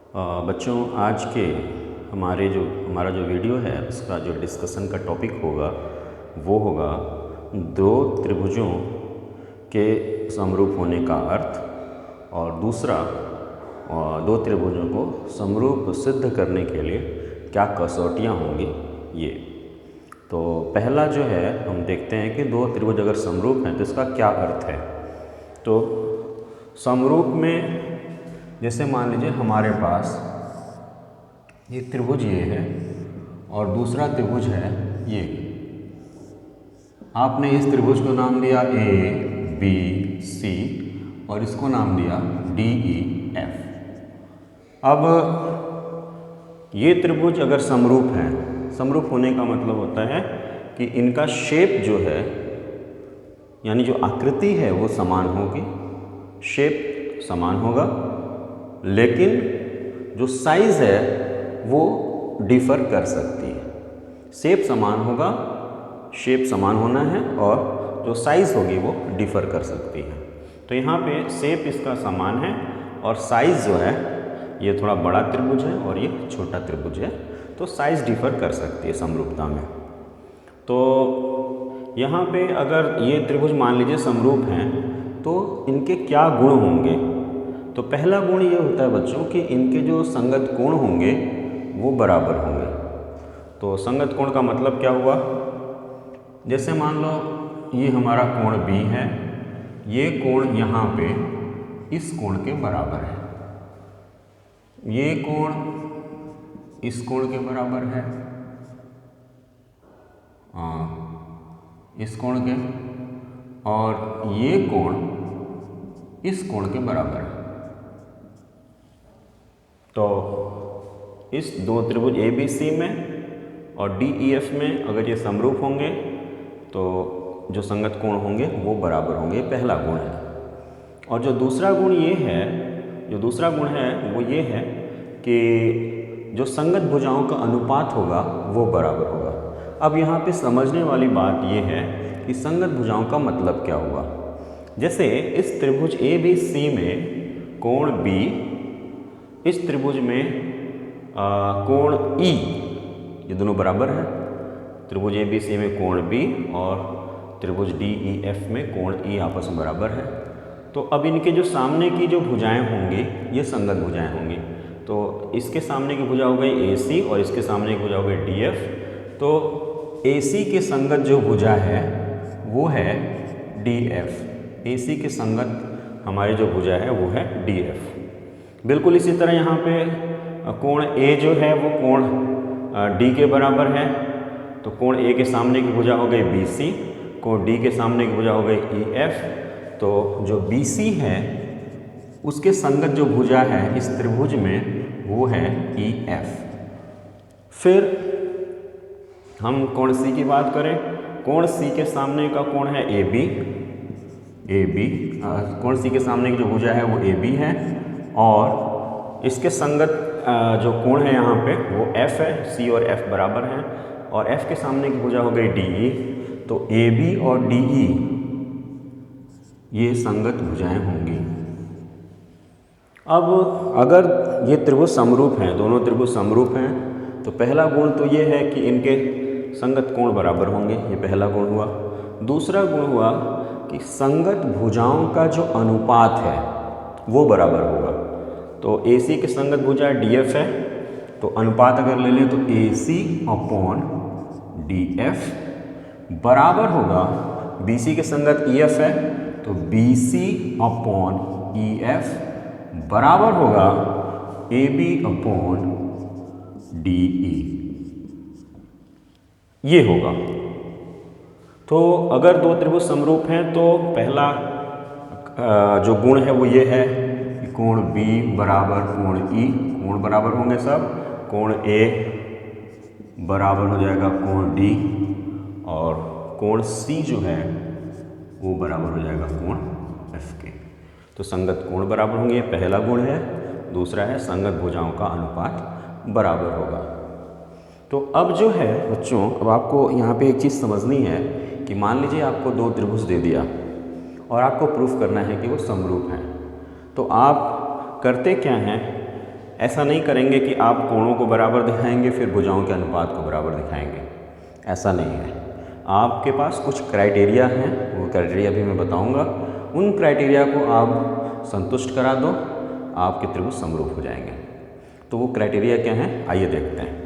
बच्चों आज के हमारा जो वीडियो है उसका जो डिस्कशन का टॉपिक होगा वो होगा दो त्रिभुजों के समरूप होने का अर्थ और दूसरा दो त्रिभुजों को समरूप सिद्ध करने के लिए क्या कसौटियाँ होंगी ये। तो पहला जो है हम देखते हैं कि दो त्रिभुज अगर समरूप हैं तो इसका क्या अर्थ है। तो समरूप में जैसे मान लीजिए हमारे पास ये त्रिभुज ये है और दूसरा त्रिभुज है ये। आपने इस त्रिभुज को नाम दिया ए बी सी और इसको नाम दिया डी ई एफ। अब ये त्रिभुज अगर समरूप हैं, समरूप होने का मतलब होता है कि इनका शेप जो है यानी जो आकृति है वो समान होगी, शेप समान होगा, लेकिन जो साइज़ है वो डिफ़र कर सकती है। शेप समान होगा, शेप समान होना है और जो साइज़ होगी वो डिफ़र कर सकती है। तो यहाँ पे शेप इसका समान है और साइज़ जो है ये थोड़ा बड़ा त्रिभुज है और ये छोटा त्रिभुज है, तो साइज़ डिफ़र कर सकती है समरूपता में। तो यहाँ पे अगर ये त्रिभुज मान लीजिए समरूप हैं तो इनके क्या गुण होंगे। तो पहला गुण ये होता है बच्चों कि इनके जो संगत कोण होंगे वो बराबर होंगे। तो संगत कोण का मतलब क्या हुआ, जैसे मान लो ये हमारा कोण B है, ये कोण यहाँ पे इस कोण के बराबर है, ये कोण इस कोण के बराबर है, इस कोण के, और ये कोण इस कोण के बराबर है। तो इस दो त्रिभुज ए बी सी में और डी ई एफ में अगर ये समरूप होंगे तो जो संगत कोण होंगे वो बराबर होंगे, पहला गुण है। और जो दूसरा गुण ये है, जो दूसरा गुण है वो ये है कि जो संगत भुजाओं का अनुपात होगा वो बराबर होगा। अब यहाँ पे समझने वाली बात ये है कि संगत भुजाओं का मतलब क्या हुआ। जैसे इस त्रिभुज ए बी सी में कोण B, इस त्रिभुज में कोण E, ये दोनों बराबर है। त्रिभुज ए बी सी में कोण B और त्रिभुज डी ई एफ में कोण E आपस में बराबर है। तो अब इनके जो सामने की जो भुजाएं होंगी ये संगत भुजाएं होंगी। तो इसके सामने की भुजा हो गई AC और इसके सामने की भुजा हो गई DF। तो AC के संगत जो भुजा है वो है DF, AC के संगत हमारी जो भुजा है वो है DF। बिल्कुल इसी तरह यहाँ पे कोण A जो है वो कोण D के बराबर है। तो कोण A के सामने की भुजा हो गई BC, कोण D के सामने की भुजा हो गई EF। तो जो BC है उसके संगत जो भुजा है इस त्रिभुज में वो है EF। फिर हम कोण C की बात करें, कोण C के सामने का कोण है AB, कोण C के सामने की जो भुजा है वो AB है और इसके संगत जो कोण है यहाँ पे वो F है, C और F बराबर हैं और F के सामने की भुजा हो गई DE। तो AB और DE ये संगत भुजाएं होंगी। अब अगर ये त्रिभुज समरूप हैं, दोनों त्रिभुज समरूप हैं, तो पहला गुण तो ये है कि इनके संगत कोण बराबर होंगे, ये पहला गुण हुआ। दूसरा गुण हुआ कि संगत भुजाओं का जो अनुपात है वो बराबर होगा। तो AC के संगत भुजा DF है, तो अनुपात अगर ले लें तो AC अपॉन DF बराबर होगा, BC के संगत EF है तो BC अपॉन EF बराबर होगा AB अपॉन DE, ये होगा। तो अगर दो त्रिभुज समरूप हैं तो पहला जो गुण है वो ये है कि कोण B बराबर कोण E, कोण बराबर होंगे सब, कोण A बराबर हो जाएगा कोण D और कोण C जो है वो बराबर हो जाएगा कोण F के। तो संगत कोण बराबर होंगे, ये पहला गुण है। दूसरा है संगत भुजाओं का अनुपात बराबर होगा। तो अब जो है बच्चों, अब आपको यहाँ पे एक चीज़ समझनी है कि मान लीजिए आपको दो त्रिभुज दे दिया और आपको प्रूफ करना है कि वो समरूप हैं। तो आप करते क्या हैं ऐसा नहीं करेंगे कि आप कोणों को बराबर दिखाएंगे फिर भुजाओं के अनुपात को बराबर दिखाएंगे, ऐसा नहीं है। आपके पास कुछ क्राइटेरिया हैं, वो क्राइटेरिया भी मैं बताऊंगा। उन क्राइटेरिया को आप संतुष्ट करा दो, आपके त्रिभुज समरूप हो जाएंगे। तो वो क्राइटेरिया क्या हैं, आइए देखते हैं।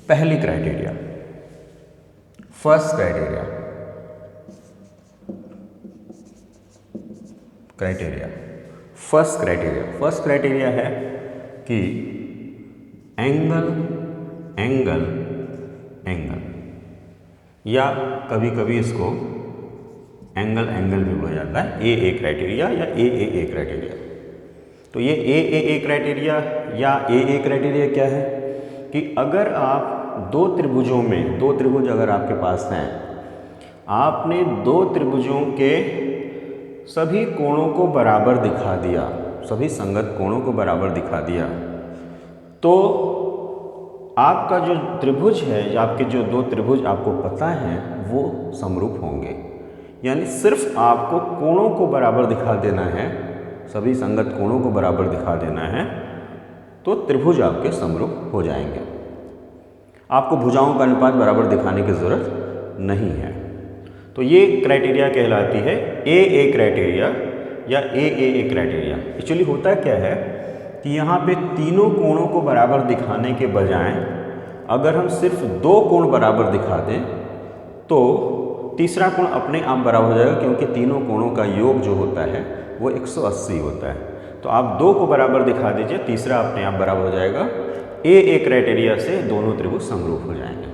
पहली क्राइटेरिया, फर्स्ट फर्स्ट क्राइटेरिया है कि एंगल या कभी कभी इसको एंगल भी बोला जाता है, ए क्राइटेरिया या ए क्राइटेरिया। तो ये ए क्राइटेरिया या ए क्राइटेरिया क्या है कि अगर आप दो त्रिभुज अगर आपके पास हैं, आपने दो त्रिभुजों के सभी कोणों को बराबर दिखा दिया, सभी संगत कोणों को बराबर दिखा दिया, तो आपका जो त्रिभुज है या आपके जो दो त्रिभुज आपको पता है वो समरूप होंगे। यानी सिर्फ आपको कोणों को बराबर दिखा देना है, सभी संगत कोणों को बराबर दिखा देना है, तो त्रिभुज आपके समरूप हो जाएंगे। आपको भुजाओं का अनुपात बराबर दिखाने की ज़रूरत नहीं है। तो ये क्राइटेरिया कहलाती है ए क्राइटेरिया या ए क्राइटेरिया। एक्चुअली होता क्या है कि यहाँ पे तीनों कोणों को बराबर दिखाने के बजाय अगर हम सिर्फ दो कोण बराबर दिखा दें तो तीसरा कोण अपने आप बराबर हो जाएगा, क्योंकि तीनों कोणों का योग जो होता है वो 180 होता है। तो आप दो को बराबर दिखा दीजिए, तीसरा अपने आप बराबर हो जाएगा। ए क्राइटेरिया से दोनों त्रिभुज समरूप हो जाएंगे।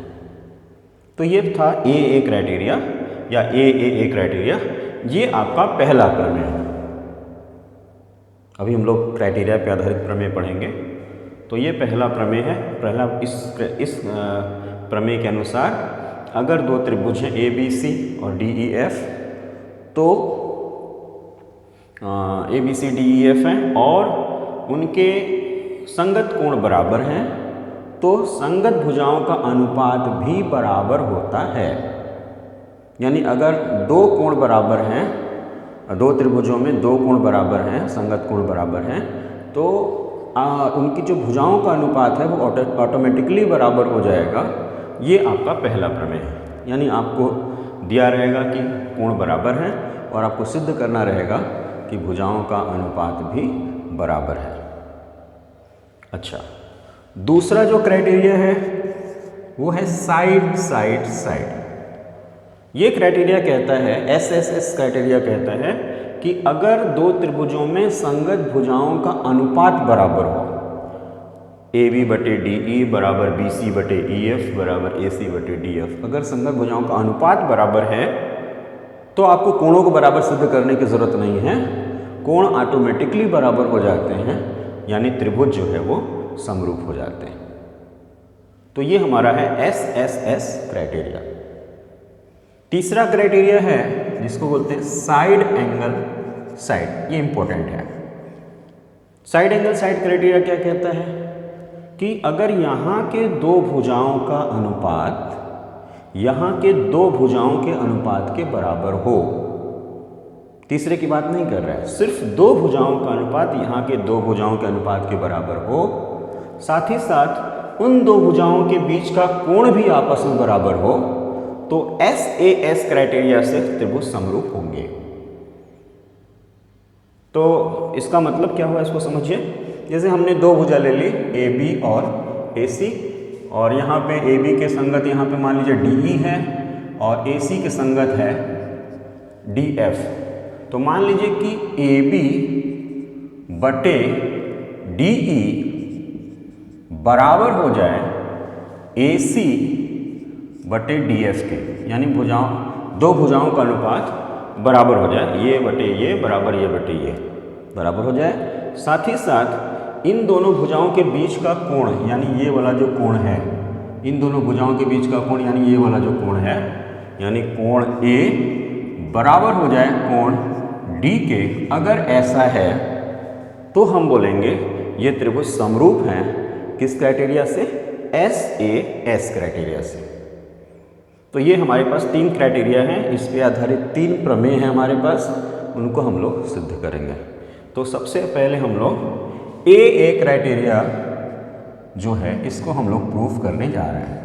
तो ये था ए क्राइटेरिया या ए क्राइटेरिया। ये आपका पहला प्रमेय है। अभी हम लोग क्राइटेरिया पे आधारित प्रमेय पढ़ेंगे। तो ये पहला प्रमेय है। पहला इस प्रमेय के अनुसार अगर दो त्रिभुज हैं ABC और DEF, तो ABC DEF हैं और उनके संगत कोण बराबर हैं, तो संगत भुजाओं का अनुपात भी बराबर होता है। यानी अगर दो कोण बराबर हैं, दो त्रिभुजों में दो कोण बराबर हैं, संगत कोण बराबर हैं, तो उनकी जो भुजाओं का अनुपात है वो ऑटोमेटिकली बराबर हो जाएगा। ये आपका पहला प्रमेय है। यानी आपको दिया रहेगा कि कोण बराबर हैं और आपको सिद्ध करना रहेगा कि भुजाओं का अनुपात भी बराबर है। अच्छा, दूसरा जो क्राइटेरिया है वो है साइड। ये क्राइटेरिया कहता है, SSS क्राइटेरिया कहता है कि अगर दो त्रिभुजों में संगत भुजाओं का अनुपात बराबर हो, AB/DE बराबर BC/EF बराबर AC/DF, अगर संगत भुजाओं का अनुपात बराबर है तो आपको कोणों को बराबर सिद्ध करने की जरूरत नहीं है, कोण ऑटोमेटिकली बराबर हो जाते हैं, यानी त्रिभुज जो है वो समरूप हो जाते हैं। तो ये हमारा है SSS क्राइटेरिया। तीसरा क्राइटेरिया है जिसको बोलते हैं साइड एंगल साइड। ये इंपॉर्टेंट है। साइड एंगल साइड क्राइटेरिया क्या कहता है कि अगर यहाँ के दो भुजाओं का अनुपात यहाँ के दो भुजाओं के अनुपात के बराबर हो, तीसरे की बात नहीं कर रहा है, सिर्फ दो भुजाओं का अनुपात यहाँ के दो भुजाओं के अनुपात के बराबर हो, साथ ही साथ उन दो भुजाओं के बीच का कोण भी आपस में बराबर हो, तो SAS क्राइटेरिया से त्रिभुज समरूप होंगे। तो इसका मतलब क्या हुआ, इसको समझिए। जैसे हमने दो भुजा ले ली AB और AC, और यहाँ पे AB के संगत यहाँ पे मान लीजिए DE है और AC के संगत है DF। तो मान लीजिए कि AB बटे DE बराबर हो जाए AC बटे DF के, यानी दो भुजाओं का अनुपात बराबर हो जाए, ये बटे ये बराबर ये बटे ये बराबर हो जाए। साथ ही साथ इन दोनों भुजाओं के बीच का कोण, यानी ये वाला जो कोण है, इन दोनों भुजाओं के बीच का कोण यानी ये वाला जो कोण है, यानी कोण A बराबर हो जाए कोण D के। अगर ऐसा है तो हम बोलेंगे ये त्रिभुज समरूप हैं, किस क्राइटेरिया से, SAS क्राइटेरिया से। तो ये हमारे पास तीन क्राइटेरिया हैं, इस पे आधारित तीन प्रमेय हैं हमारे पास। उनको हम लोग सिद्ध करेंगे। तो सबसे पहले हम लोग ए क्राइटेरिया जो है इसको हम लोग प्रूफ करने जा रहे हैं।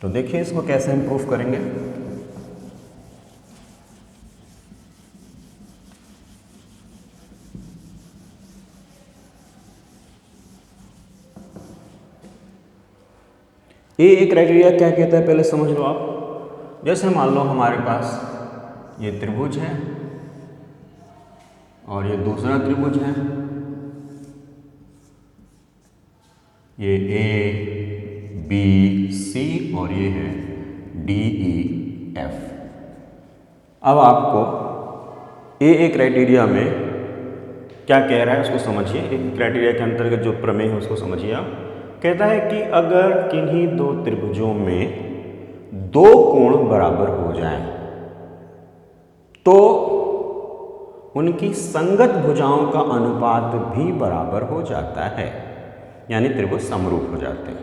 तो देखिए इसको कैसे हम प्रूफ करेंगे। ए क्राइटेरिया क्या कहता है पहले समझ लो आप। जैसे मान लो हमारे पास ये त्रिभुज है और ये दूसरा त्रिभुज है, ये ए बी सी और ये है डी ई एफ। अब आपको ए क्राइटेरिया में क्या कह रहा है उसको समझिए। ए क्राइटेरिया के अंतर्गत जो प्रमेय है उसको समझिए आप। कहता है कि अगर किन्हीं दो त्रिभुजों में दो कोण बराबर हो जाएं तो उनकी संगत भुजाओं का अनुपात भी बराबर हो जाता है, यानी त्रिभुज समरूप हो जाते हैं।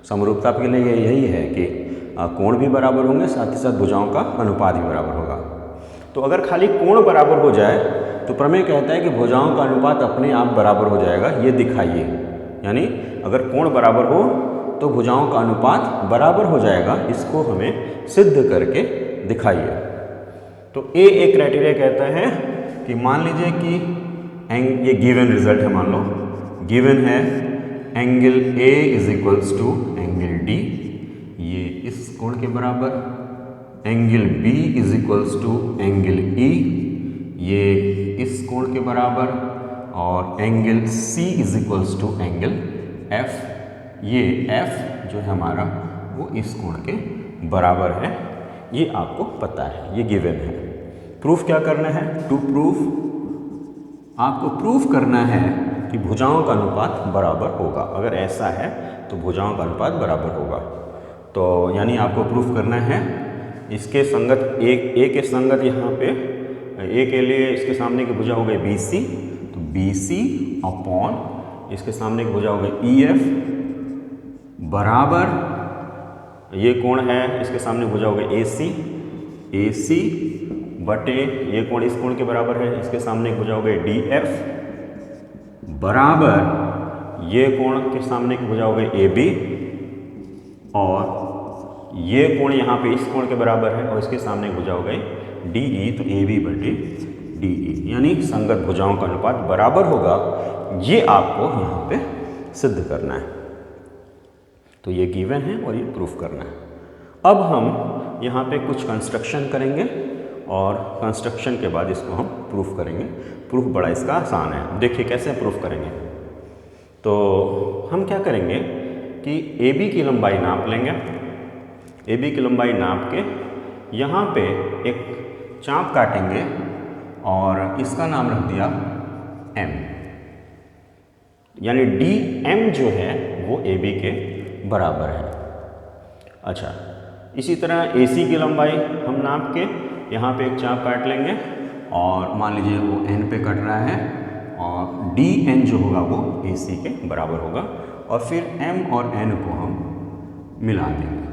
समरूपता के लिए यही है कि कोण भी बराबर होंगे, साथ ही साथ भुजाओं का अनुपात भी बराबर होगा। तो अगर खाली कोण बराबर हो जाए तो प्रमेय कहता है कि भुजाओं का अनुपात अपने आप बराबर हो जाएगा, ये दिखाइए। यानी अगर कोण बराबर हो तो भुजाओं का अनुपात बराबर हो जाएगा, इसको हमें सिद्ध करके दिखाइए। तो ए क्राइटेरिया कहता है कि मान लीजिए कि ये गिवन रिजल्ट है, मान लो गिवन है angle A is equals to angle D, ये इस कोण के बराबर, angle B is equals to angle E, ये इस कोण के बराबर, और angle C is equals to angle F, ये एफ जो है हमारा वो इस कोण के बराबर है। ये आपको पता है, ये गिवन है। प्रूफ क्या करना है? टू प्रूफ आपको प्रूफ करना है कि भुजाओं का अनुपात बराबर होगा। अगर ऐसा है तो भुजाओं का अनुपात बराबर होगा। तो यानी आपको प्रूफ करना है इसके संगत ए के संगत यहाँ पे ए के लिए इसके सामने की भुजा हो गई बी सी, तो बी सी अपॉन इसके सामने की भुजा हो गई ई एफ बराबर ये कोण है इसके सामने भुजा हो गई ए सी बटे ये कोण इस कोण के बराबर है, इसके सामने भुजा हो गई डी एफ बराबर ये कोण के सामने की भुजा हो गई ए बी, और ये कोण यहाँ पे इस कोण के बराबर है और इसके सामने भुजा हो गई डी ई, तो ए बी बटे डी ई, यानी संगत भुजाओं का अनुपात बराबर होगा। ये आपको यहाँ पे सिद्ध करना है। तो ये गिवन है और ये प्रूफ करना है। अब हम यहाँ पे कुछ कंस्ट्रक्शन करेंगे और कंस्ट्रक्शन के बाद इसको हम प्रूफ करेंगे। प्रूफ बड़ा इसका आसान है। देखिए कैसे प्रूफ करेंगे। तो हम क्या करेंगे कि ए बी की लंबाई नाप लेंगे। ए बी की लंबाई नाप के यहाँ पे एक चाप काटेंगे और इसका नाम रख दिया एम, यानी डी एम जो है वो ए बी के बराबर है। अच्छा, इसी तरह ए सी की लंबाई हम नाप के यहाँ पे एक चाप काट लेंगे और मान लीजिए वो एन पे कट रहा है और डी एन जो होगा वो ए सी के बराबर होगा, और फिर एम और एन को हम मिला देंगे।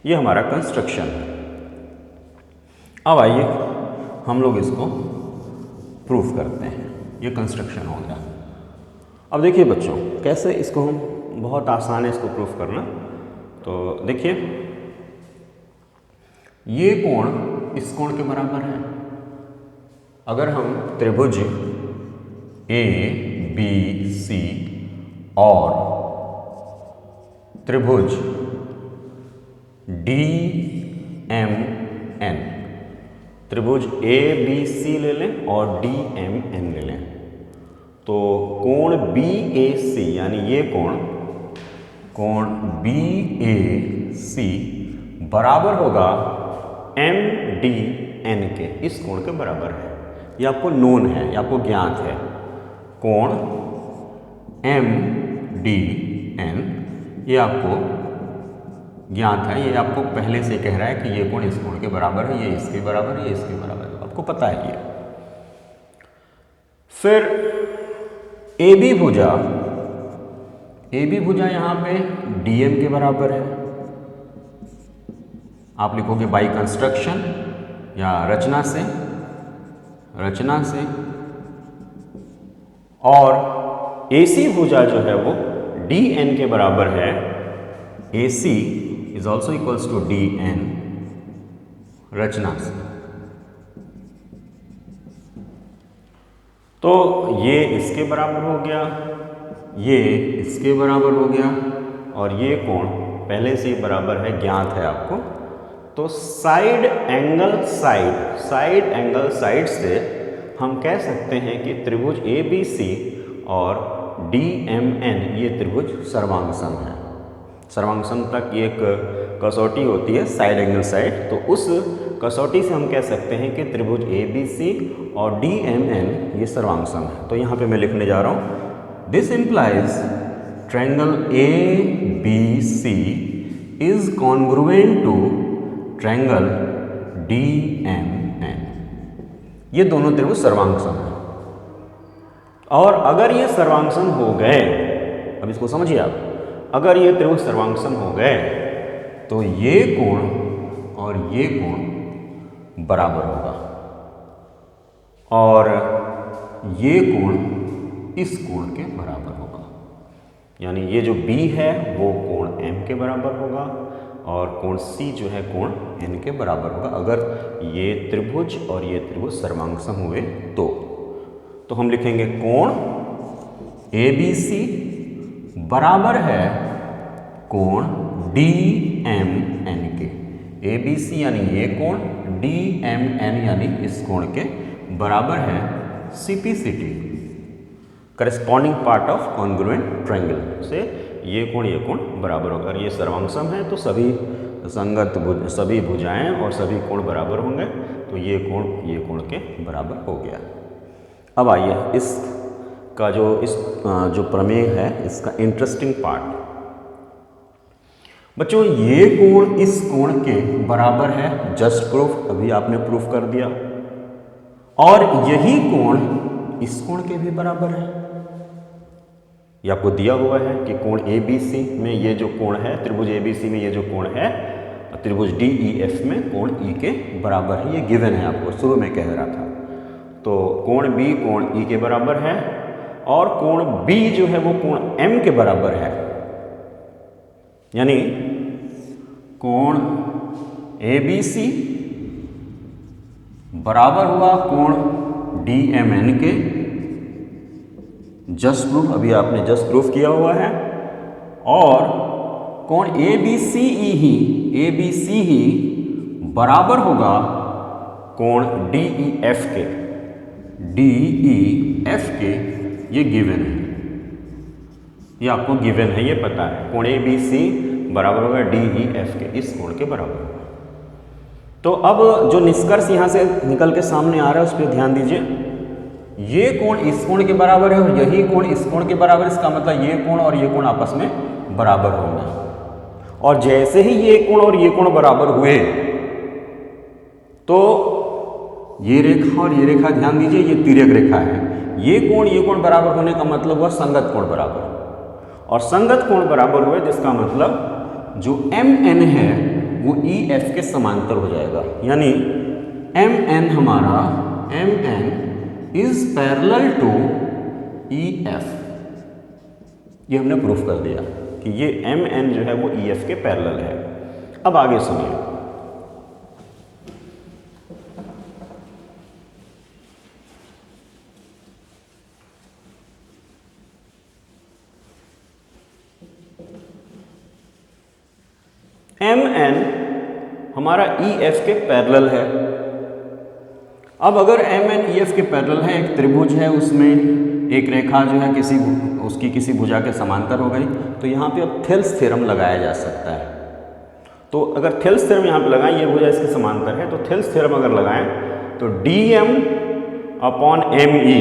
ये हमारा कंस्ट्रक्शन है। अब आइए हम लोग इसको प्रूफ करते हैं। ये कंस्ट्रक्शन हो गया। अब देखिए बच्चों कैसे इसको हम, बहुत आसान है इसको प्रूफ करना। तो देखिए ये कोण इस कोण के बराबर है। अगर हम त्रिभुज ए बी सी और त्रिभुज डी एम एन, त्रिभुज ए बी सी ले लें और डी एम एन ले लें, तो कोण बी ए सी यानी ये कोण बी ए सी बराबर होगा एम डी एन के, इस कोण के बराबर है। ये आपको नोन है, ये आपको ज्ञात है। कोण एम डी एन ये आपको ज्ञात है, ये आपको पहले से कह रहा है कि ये कोण इस कोण के बराबर है, ये इसके बराबर है, ये इसके बराबर है, आपको पता है ये। फिर ए बी भुजा यहाँ पे डीएम के बराबर है। आप लिखोगे बाई कंस्ट्रक्शन या रचना से, और AC भुजा जो है वो DN के बराबर है। AC is also equals to DN रचना से। तो ये इसके बराबर हो गया, ये इसके बराबर हो गया, और ये कोण पहले से ही बराबर है, ज्ञात है आपको। तो साइड एंगल साइड से हम कह सकते हैं कि त्रिभुज ABC और DMN ये त्रिभुज सर्वांगसम है। सर्वांगसमता की एक कसौटी होती है साइड एंगल साइड, तो उस कसौटी से हम कह सकते हैं कि त्रिभुज ABC और DMN ये सर्वांगसम है। तो यहाँ पे मैं लिखने जा रहा हूँ, this implies triangle ABC is congruent to triangle DMN। ये दोनों त्रिभुज सर्वांगसम है, और अगर ये सर्वांगसम हो गए, अब इसको समझिए आप, अगर ये त्रिभुज सर्वांगसम हो गए तो ये कोण और ये कोण बराबर होगा, और ये कोण इस कोण के बराबर होगा। यानी ये जो B है वो कोण M के बराबर होगा, और कोण C जो है कोण N के बराबर होगा, अगर ये त्रिभुज और ये त्रिभुज सर्वांगसम हुए तो हम लिखेंगे कोण ABC बराबर है कोण DMN के। ABC यानी ये कोण, DMN यानी इस कोण के बराबर है CPCT, corresponding part of congruent triangle से ये कोण बराबर होगा। अगर ये सर्वांगसम है तो सभी संगत सभी भुजाएं और सभी कोण बराबर होंगे, तो ये कोण के बराबर हो गया। अब आइए इसका जो प्रमेय है इसका इंटरेस्टिंग पार्ट। बच्चों ये कोण इस कोण के बराबर है, जस्ट प्रूफ, अभी आपने प्रूफ कर दिया, और यही कोण इस कोण के भी बराबर है। ये आपको दिया हुआ है कि कोण ABC में ये जो कोण है, त्रिभुज ABC में ये जो कोण है, त्रिभुज DEF में कोण E के बराबर है। ये गिवन है, आपको शुरू में कह रहा था। तो कोण B कोण E के बराबर है, और कोण B जो है वो कोण M के बराबर है। यानी कोण ABC बराबर हुआ कोण DMN के, जस्ट प्रूफ, अभी आपने जस्ट प्रूफ किया हुआ है, और कोण ABC ही बराबर होगा कोण DEF के। ये गिवन है, ये आपको गिवन है, ये पता है, कोण ABC बराबर होगा DEF के, इस कोण के बराबर होगा। तो अब जो निष्कर्ष यहाँ से निकल के सामने आ रहा है उस पर ध्यान दीजिए। ये कोण इस कोण के बराबर है और यही कोण इस कोण के बराबर, इसका मतलब ये कोण और ये कोण आपस में बराबर होंगे। और जैसे ही ये कोण और ये कोण बराबर हुए तो ये रेखा और ये रेखा, ध्यान दीजिए, ये तिर्यक रेखा है। ये कोण बराबर होने का मतलब हुआ संगत कोण बराबर, और संगत कोण बराबर हुए जिसका मतलब जो MN है वो EF के समांतर हो जाएगा। यानी MN हमारा इज पैरेलल टू EF। ये हमने प्रूफ कर दिया कि ये MN जो है वो EF के पैरेलल है। अब आगे सुनिए, MN हमारा EF के पैरेलल है। अब अगर MN EF के पैरेलल है, एक त्रिभुज है, उसमें एक रेखा जो है किसी भुजा के समांतर हो गई, तो यहाँ पे अब थेल्स थ्योरम लगाया जा सकता है। तो अगर थेल्स थ्योरम यहाँ पे लगाएं, ये भुजा इसके समांतर है, तो थेल्स थ्योरम अगर लगाएं तो DM अपॉन ME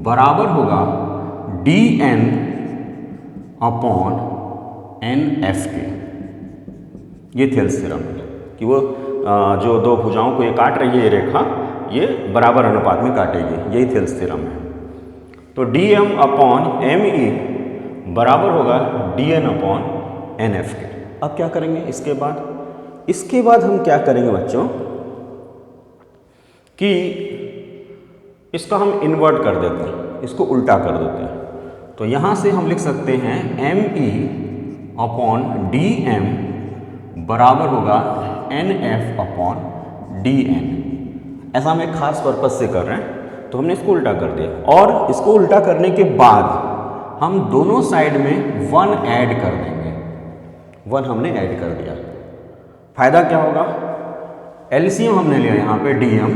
बराबर होगा DN अपॉन NF के। ये थेल्स थ्योरम है कि वो जो दो भुजाओं को ये काट रही है ये रेखा, ये बराबर अनुपात में काटेगी, यही थेल्स थ्योरम है। तो DM अपॉन ME बराबर होगा dn अपॉन nf के। अब क्या करेंगे इसके बाद? इसके बाद हम क्या करेंगे बच्चों कि इसका हम इन्वर्ट कर देते हैं, इसको उल्टा कर देते हैं। तो यहाँ से हम लिख सकते हैं me अपॉन dm बराबर होगा nf अपॉन dn। ऐसा हम एक खास पर्पज से कर रहे हैं, तो हमने इसको उल्टा कर दिया। और इसको उल्टा करने के बाद हम दोनों साइड में 1 ऐड कर देंगे। 1 हमने ऐड कर दिया। फायदा क्या होगा? एलसीएम हमने लिया यहाँ पे dm,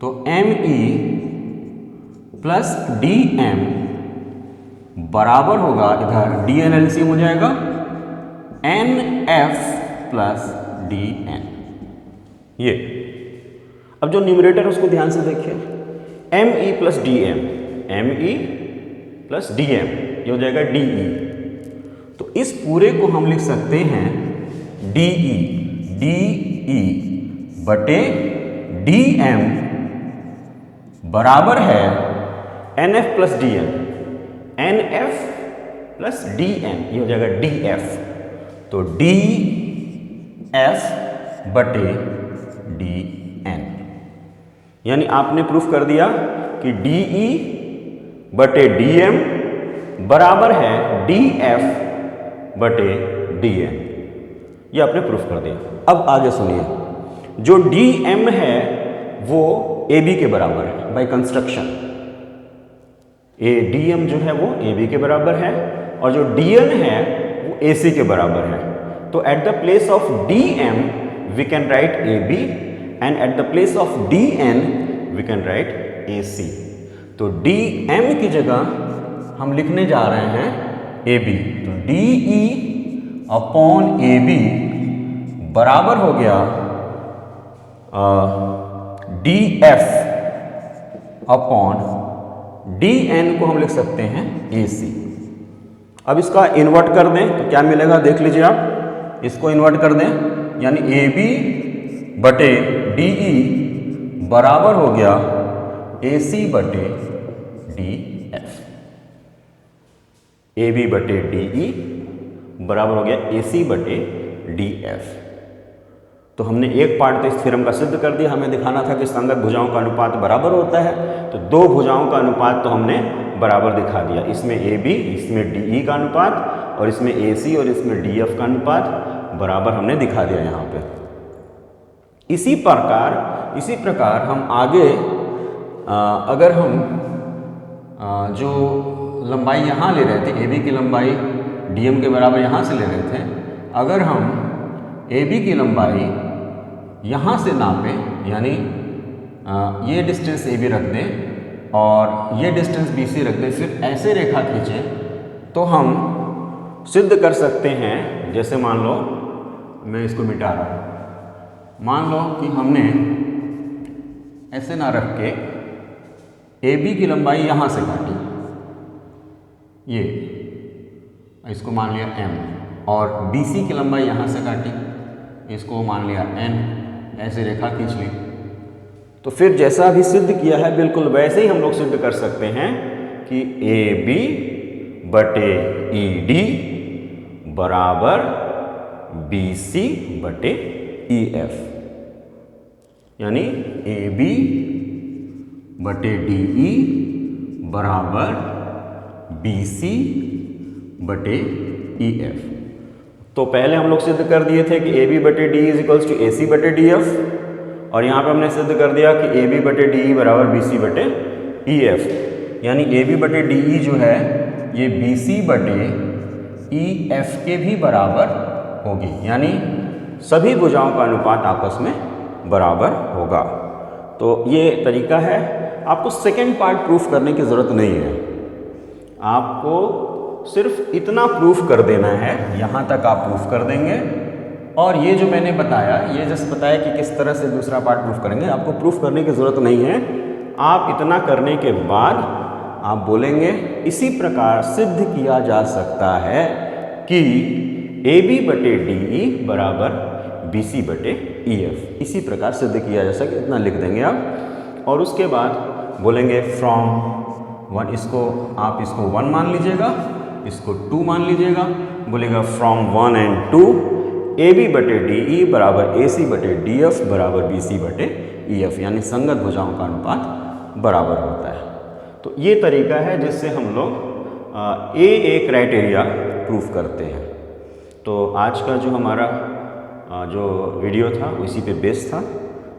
तो me प्लस dm बराबर होगा, इधर dn एलसीएम हो जाएगा nf प्लस dn। ये अब जो न्यूमरेटर है उसको ध्यान से देखिए, me plus dm, me plus dm, ये हो जाएगा de। तो इस पूरे को हम लिख सकते हैं de बटे dm बराबर है nf plus dn, nf plus dn, ये हो जाएगा df। तो df बटे dn, यानी आपने प्रूफ कर दिया कि de बटे dm बराबर है df बटे dn। ये आपने प्रूफ कर दिया। अब आगे सुनिए, जो dm है वो ab के बराबर है बाय कंस्ट्रक्शन। dm जो है वो ab के बराबर है और जो dn है वो ac के बराबर है। तो at the place of dm we can write ab and at the place of dn we can write ac। तो dm की जगह हम लिखने जा रहे हैं ab। तो de अपॉन ab बराबर हो गया df अपॉन dn को हम लिख सकते हैं ac। अब इसका इन्वर्ट कर दें तो क्या मिलेगा देख लीजिए आप, इसको इन्वर्ट कर दें यानी ab बटे de बराबर हो गया ac बटे df। ab बटे de बराबर हो गया ac बटे df। तो हमने एक पार्ट तो इस थ्योरम का सिद्ध कर दिया। हमें दिखाना था कि संगत भुजाओं का अनुपात बराबर होता है, तो दो भुजाओं का अनुपात तो हमने बराबर दिखा दिया। इसमें AB, इसमें DE का अनुपात और इसमें AC और इसमें DF का अनुपात बराबर हमने दिखा दिया यहाँ पे। इसी प्रकार हम आगे अगर हम जो लंबाई यहाँ ले रहे थे, AB की लंबाई DM के बराबर यहाँ से ले रहे थे, अगर हम AB की लंबाई यहाँ से नापें, यानी ये डिस्टेंस AB रख दें और ये डिस्टेंस BC रख दें, सिर्फ ऐसे रेखा खींचें तो हम सिद्ध कर सकते हैं। जैसे मान लो मैं इसको मिटा रहा हूँ, मान लो कि हमने ऐसे ना रख के AB की लंबाई यहाँ से काटी, ये इसको मान लिया M, और BC की लंबाई यहाँ से काटी, इसको मान लिया N, ऐसे रेखा खींच ली। तो फिर जैसा अभी सिद्ध किया है बिल्कुल वैसे ही हम लोग सिद्ध कर सकते हैं कि AB बटे ED बराबर BC बटे EF, यानी AB बटे DE बराबर BC बटे EF। तो पहले हम लोग सिद्ध कर दिए थे कि AB बटे DE is equals to AC बटे DF, और यहाँ पे हमने सिद्ध कर दिया कि AB बटे DE बराबर BC बटे EF, यानी AB बटे DE जो है ये BC बटे EF के भी बराबर होगी, यानी सभी भुजाओं का अनुपात आपस में बराबर होगा। तो ये तरीका है। आपको सेकेंड पार्ट प्रूफ करने की ज़रूरत नहीं है, आपको सिर्फ इतना प्रूफ कर देना है, यहाँ तक आप प्रूफ कर देंगे। और ये जो मैंने बताया, ये जस्ट बताया कि किस तरह से दूसरा पार्ट प्रूफ करेंगे, आपको प्रूफ करने की ज़रूरत नहीं है। आप इतना करने के बाद आप बोलेंगे इसी प्रकार सिद्ध किया जा सकता है कि AB बटे DE बराबर BC बटे EF, इसी प्रकार सिद्ध किया जा सके, इतना लिख देंगे आप। और उसके बाद बोलेंगे फ्रॉम 1, इसको आप इसको 1 मान लीजिएगा इसको 2 मान लीजिएगा। बोलेगा फ्रॉम 1 and 2 AB बटे DE बराबर AC बटे DF बराबर BC बटे EF, यानी संगत भुजाओं का अनुपात बराबर होता है। तो ये तरीका है जिससे हम लोग ए क्राइटेरिया प्रूफ करते हैं। तो आज का जो हमारा जो वीडियो था इसी पे बेस था।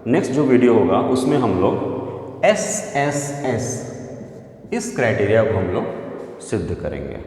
नेक्स्ट जो वीडियो होगा उसमें हम लोग SSS इस क्राइटेरिया को हम लोग सिद्ध करेंगे।